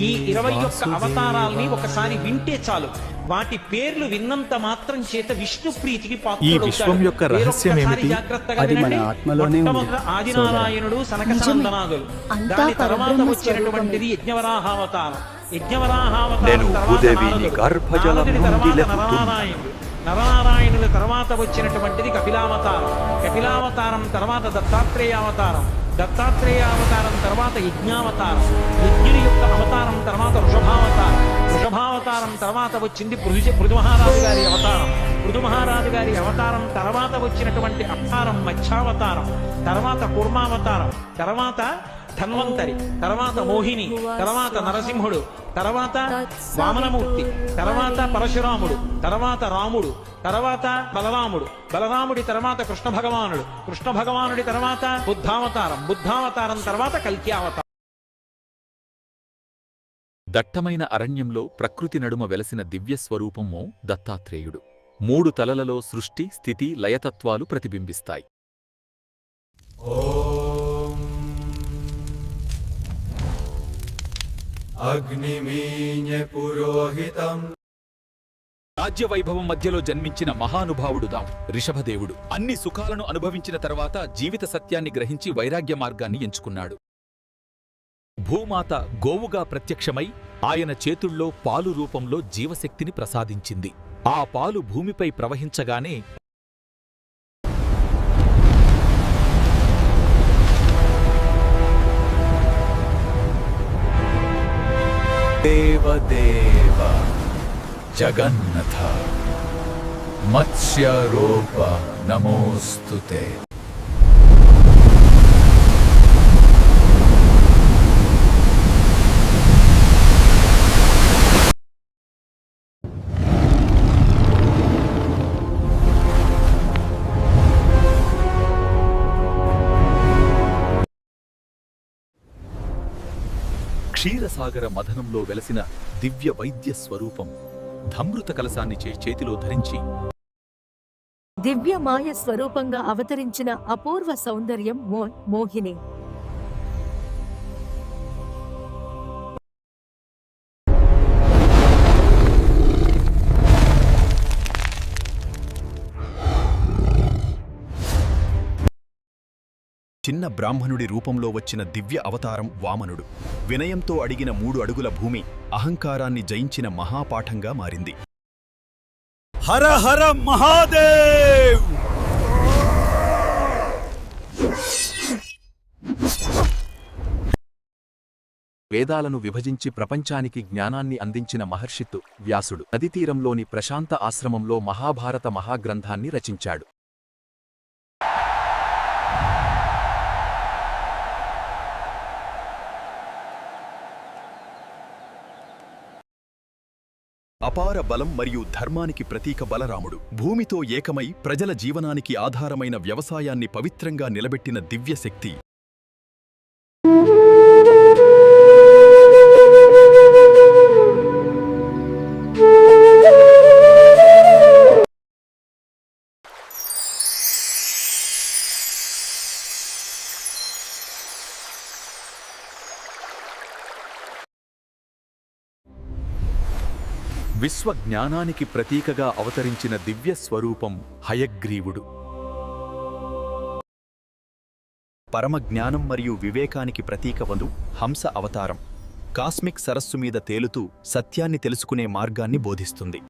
ఈ 21 అవతారాల్ని ఒకసారి వింటే చాలు, వాటి పేర్లు విన్నంత మాత్రం చేత విష్ణు ప్రీతికి ఈ విశ్వం యొక్క రహస్యం ఏమిటి? అది మన ఆత్మలోనే ఉంది. ఆదినారాయణుడు సనకసనందనాదులు, దాని తర్వాత వచ్చినటువంటిది యజ్ఞవరాహావతారం. యజ్ఞవరాహావతారం నరనారాయణుల తర్వాత వచ్చినటువంటిది కపిలావతారం. కపిలావతారం తర్వాత దత్తాత్రేయావతారం. దత్తాత్రేయావతారం తర్వాత యజ్ఞావతారం. యజ్ఞుని యొక్క అవతారం తర్వాత వృషభావతారం. వృషభావతారం తర్వాత వచ్చింది పృథు మహారాజు గారి అవతారం. పృథు మహారాజు గారి అవతారం తర్వాత వచ్చినటువంటి అవతారం మత్స్యావతారం. తర్వాత కూర్మావతారం. తర్వాత ధన్వంతరి. తర్వాత మోహిని. తర్వాత నరసింహుడు. తర్వాత వామనమూర్తి. తర్వాత పరశురాముడు. తర్వాత రాముడు. తర్వాత బలరాముడు. బలరాముడి తర్వాత కృష్ణ భగవానుడు. కృష్ణ భగవానుడి తర్వాత బుద్ధావతారం. బుద్ధావతారం తర్వాత కల్క్యావతారం. దట్టమైన అరణ్యంలో ప్రకృతి నడుమ వెలసిన దివ్యస్వరూపము దత్తాత్రేయుడు. 3 తలలలో సృష్టి, స్థితి, లయతత్వాలు ప్రతిబింబిస్తాయి. రాజ్యవైభవం మధ్యలో జన్మించిన మహానుభావుడుదాం రిషభదేవుడు. అన్ని సుఖాలను అనుభవించిన తర్వాత జీవిత సత్యాన్ని గ్రహించి వైరాగ్య మార్గాన్ని ఎంచుకున్నాడు. భూమాత గోవుగా ప్రత్యక్షమై ఆయన చేతుల్లో పాలు రూపంలో జీవశక్తిని ప్రసాదించింది. ఆ పాలు భూమిపై ప్రవహించగానే దేవదేవ జగన్నథ మత్స్యరూప నమోస్తుతే. క్షీరసాగర మథనంలో వెలసిన దివ్య వైద్య స్వరూపం ధమృత కలశాన్ని చేతిలో ధరించి దివ్య మాయ స్వరూపంగా అవతరించిన అపూర్వ సౌందర్యం మోహిని. చిన్న బ్రాహ్మణుడి రూపంలో వచ్చిన దివ్య అవతారం వామనుడు. వినయంతో అడిగిన 3 అడుగుల భూమి అహంకారాన్ని జయించిన మహాపాఠంగా మారింది. హర హర మహాదేవ్! వేదాలను విభజించి ప్రపంచానికి జ్ఞానాన్ని అందించిన మహర్షిత్తు వ్యాసుడు నదీతీరంలోని ప్రశాంత ఆశ్రమంలో మహాభారత మహాగ్రంథాన్ని రచించాడు. అపార బలం మరియు ధర్మానికి ప్రతీక బలరాముడు. భూమితో ఏకమై ప్రజల జీవనానికి ఆధారమైన వ్యవసాయాన్ని పవిత్రంగా నిలబెట్టిన దివ్యశక్తి. విశ్వజ్ఞానానికి ప్రతీకగా అవతరించిన దివ్య స్వరూపం హయగ్రీవుడు. పరమజ్ఞానం మరియు వివేకానికి ప్రతీకవందు హంస అవతారం. కాస్మిక్ సరస్సు మీద తేలుతూ సత్యాన్ని తెలుసుకునే మార్గాన్ని బోధిస్తుంది.